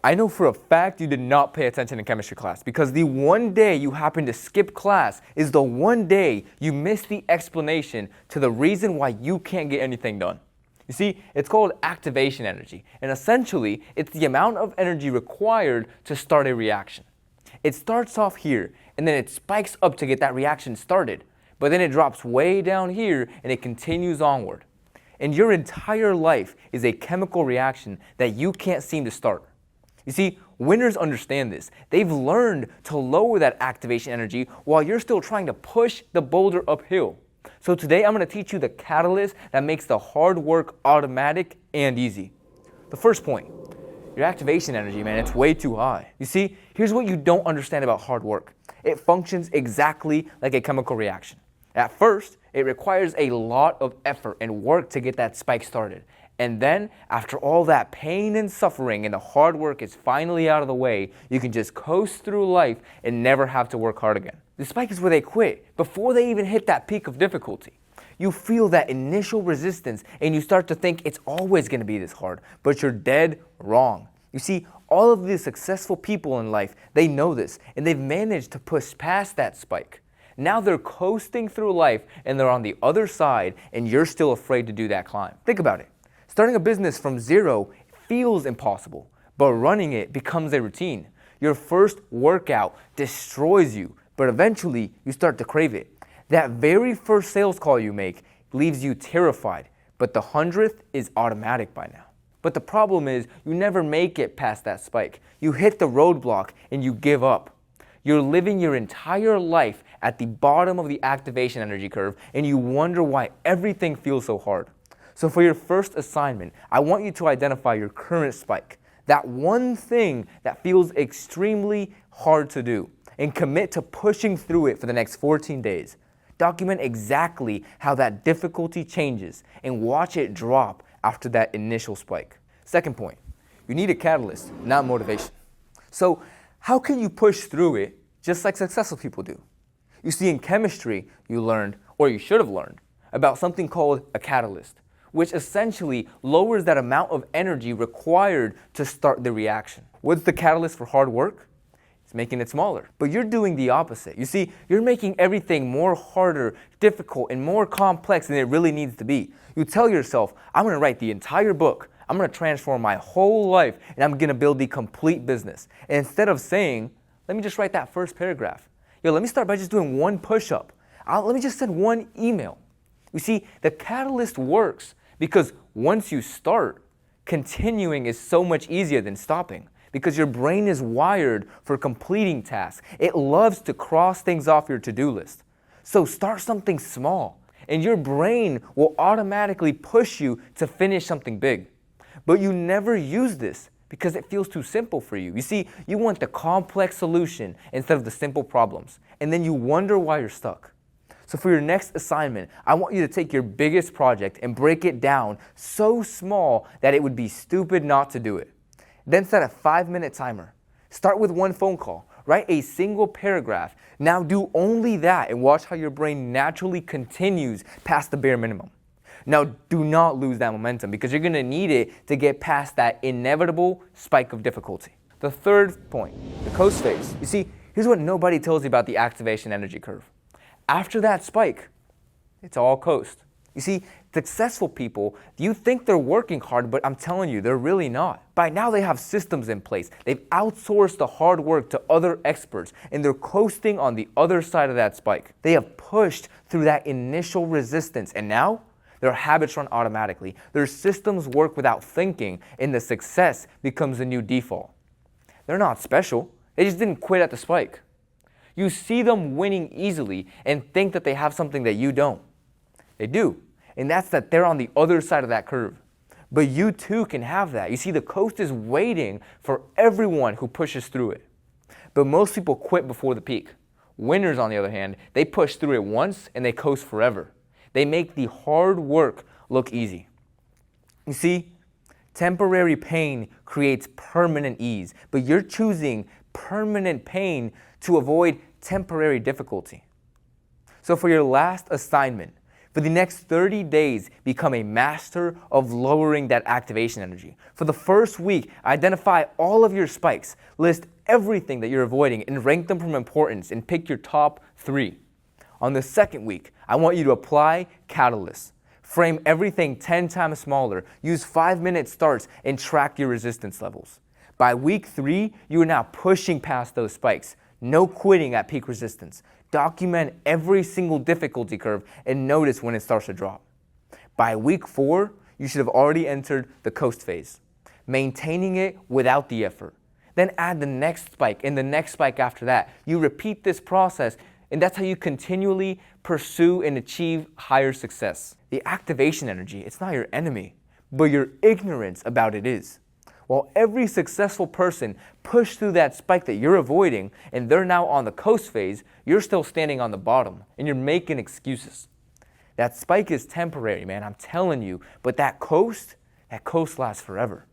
I know for a fact you did not pay attention in chemistry class because the one day you happen to skip class is the one day you miss the explanation to the reason why you can't get anything done. You see, it's called activation energy, and essentially, it's the amount of energy required to start a reaction. It starts off here, and then it spikes up to get that reaction started, but then it drops way down here, and it continues onward. And your entire life is a chemical reaction that you can't seem to start. You see, winners understand this. They've learned to lower that activation energy while you're still trying to push the boulder uphill. So today I'm going to teach you the catalyst that makes the hard work automatic and easy. The first point, your activation energy, man, it's way too high. You see, here's what you don't understand about hard work. It functions exactly like a chemical reaction. At first, it requires a lot of effort and work to get that spike started. And then, after all that pain and suffering and the hard work is finally out of the way, you can just coast through life and never have to work hard again. The spike is where they quit, before they even hit that peak of difficulty. You feel that initial resistance and you start to think it's always going to be this hard, but you're dead wrong. You see, all of the successful people in life, they know this, and they've managed to push past that spike. Now they're coasting through life and they're on the other side, and you're still afraid to do that climb. Think about it. Starting a business from zero feels impossible, but running it becomes a routine. Your first workout destroys you, but eventually you start to crave it. That very first sales call you make leaves you terrified, but the 100th is automatic by now. But the problem is you never make it past that spike. You hit the roadblock and you give up. You're living your entire life at the bottom of the activation energy curve, and you wonder why everything feels so hard. So for your first assignment, I want you to identify your current spike, that one thing that feels extremely hard to do, and commit to pushing through it for the next 14 days. Document exactly how that difficulty changes and watch it drop after that initial spike. Second point, you need a catalyst, not motivation. So how can you push through it just like successful people do? You see, in chemistry, you learned, or you should have learned, about something called a catalyst, which essentially lowers that amount of energy required to start the reaction. What's the catalyst for hard work? It's making it smaller. But you're doing the opposite. You see, you're making everything more harder, difficult, and more complex than it really needs to be. You tell yourself, I'm going to write the entire book. I'm going to transform my whole life, and I'm going to build the complete business. And instead of saying, let me just write that first paragraph. Let me start by just doing one push-up. Let me just send one email. You see, the catalyst works because once you start, continuing is so much easier than stopping because your brain is wired for completing tasks. It loves to cross things off your to-do list. So start something small, and your brain will automatically push you to finish something big. But you never use this because it feels too simple for you. You see, you want the complex solution instead of the simple problems, and then you wonder why you're stuck. So for your next assignment, I want you to take your biggest project and break it down so small that it would be stupid not to do it. Then set a 5-minute timer. Start with one phone call. Write a single paragraph. Now do only that and watch how your brain naturally continues past the bare minimum. Now do not lose that momentum because you're going to need it to get past that inevitable spike of difficulty. The third point, the coast phase. You see, here's what nobody tells you about the activation energy curve. After that spike, it's all coast. You see, successful people, you think they're working hard, but I'm telling you, they're really not. By now they have systems in place. They've outsourced the hard work to other experts, and they're coasting on the other side of that spike. They have pushed through that initial resistance, and now their habits run automatically. Their systems work without thinking, and the success becomes the new default. They're not special. They just didn't quit at the spike. You see them winning easily and think that they have something that you don't. They do, and that's that they're on the other side of that curve. But you too can have that. You see, the coast is waiting for everyone who pushes through it. But most people quit before the peak. Winners, on the other hand, they push through it once and they coast forever. They make the hard work look easy. You see, temporary pain creates permanent ease, but you're choosing permanent pain to avoid temporary difficulty. So for your last assignment, For the next 30 days, become a master of lowering that activation energy. For the first week, identify all of your spikes, list everything that you're avoiding, and rank them from importance, and pick your top 3. On the second week, I want you to apply catalysts. Frame everything 10 times smaller, use 5-minute starts, and track your resistance levels. By week 3, you are now pushing past those spikes. No quitting at peak resistance. Document every single difficulty curve and notice when it starts to drop. By week 4, you should have already entered the coast phase, maintaining it without the effort. Then add the next spike and the next spike after that. You repeat this process, and that's how you continually pursue and achieve higher success. The activation energy, it's not your enemy, but your ignorance about it is. While every successful person pushed through that spike that you're avoiding and they're now on the coast phase, you're still standing on the bottom and you're making excuses. That spike is temporary, man, I'm telling you, but that coast lasts forever.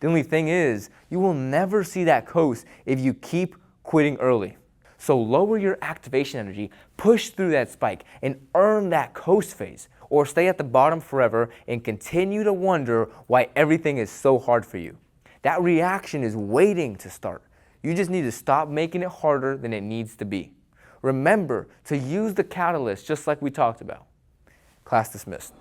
The only thing is, you will never see that coast if you keep quitting early. So lower your activation energy, push through that spike, and earn that coast phase, or stay at the bottom forever and continue to wonder why everything is so hard for you. That reaction is waiting to start. You just need to stop making it harder than it needs to be. Remember to use the catalyst just like we talked about. Class dismissed.